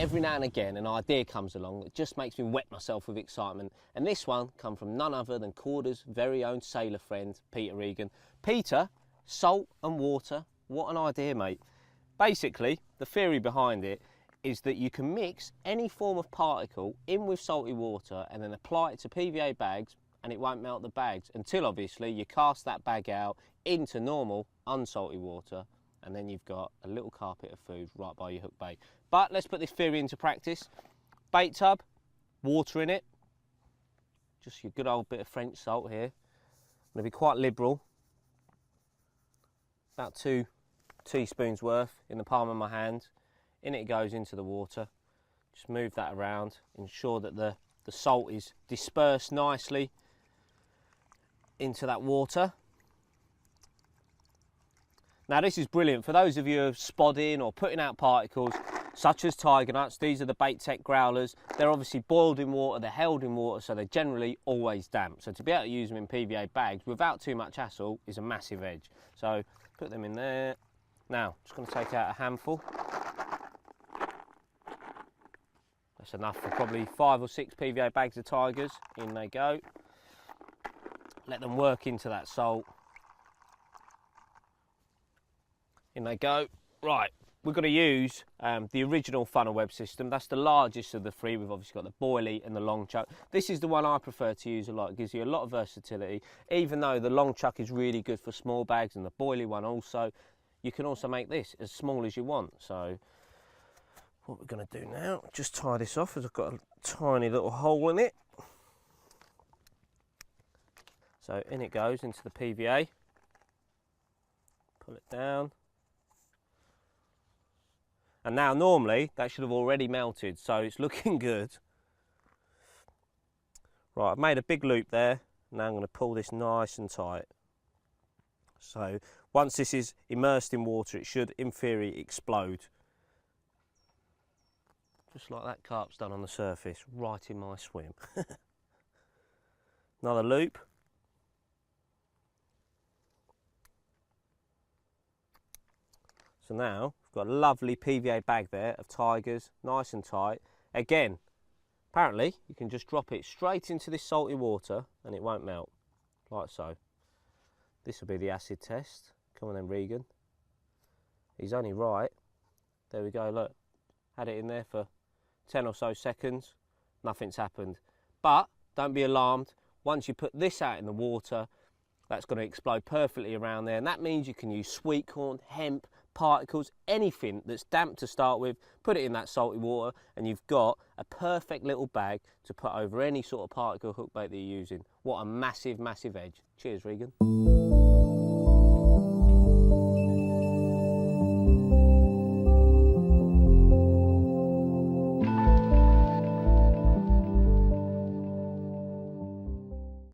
every now and again an idea comes along that just makes me wet myself with excitement, and this one come from none other than Corder's very own sailor friend, Peter Regan. Peter, salt and water, what an idea, mate. Basically, the theory behind it is that you can mix any form of particle in with salty water and then apply it to PVA bags and it won't melt the bags until obviously you cast that bag out into normal unsalty water, and then you've got a little carpet of food right by your hook bait. But let's put this theory into practice. Bait tub, water in it, just your good old bit of French salt here. I'm going to be quite liberal, about 2 teaspoons worth in the palm of my hand. In it goes into the water. Just move that around, ensure that the salt is dispersed nicely into that water. Now this is brilliant for those of you who are spodding or putting out particles such as tiger nuts. These are the Bait Tech growlers. They're obviously boiled in water, they're held in water, so they're generally always damp. So to be able to use them in PVA bags without too much hassle is a massive edge. So put them in there. Now, just going to take out a handful. That's enough for probably 5 or 6 PVA bags of tigers. In they go. Let them work into that salt. In they go. Right, we're going to use the original funnel web system. That's the largest of the 3. We've obviously got the boilie and the long chuck. This is the one I prefer to use a lot. It gives you a lot of versatility, even though the long chuck is really good for small bags and the boilie one also. You can also make this as small as you want. So what we're going to do now, just tie this off as I've got a tiny little hole in it. So in it goes into the PVA. Pull it down. And now normally that should have already melted, so it's looking good. Right, I've made a big loop there. Now I'm going to pull this nice and tight. So once this is immersed in water, it should in theory explode. Just like that carp's done on the surface, right in my swim. Another loop. So now we've got a lovely PVA bag there of tigers, nice and tight. Again, apparently you can just drop it straight into this salty water and it won't melt, like so. This will be the acid test. Come on then, Regan. He's only right. There we go, look. Had it in there for 10 or so seconds. Nothing's happened. But don't be alarmed. Once you put this out in the water, that's going to explode perfectly around there. And that means you can use sweet corn, hemp, particles, anything that's damp to start with. Put it in that salty water and you've got a perfect little bag to put over any sort of particle hook bait that you're using. What a massive, massive edge. Cheers, Regan.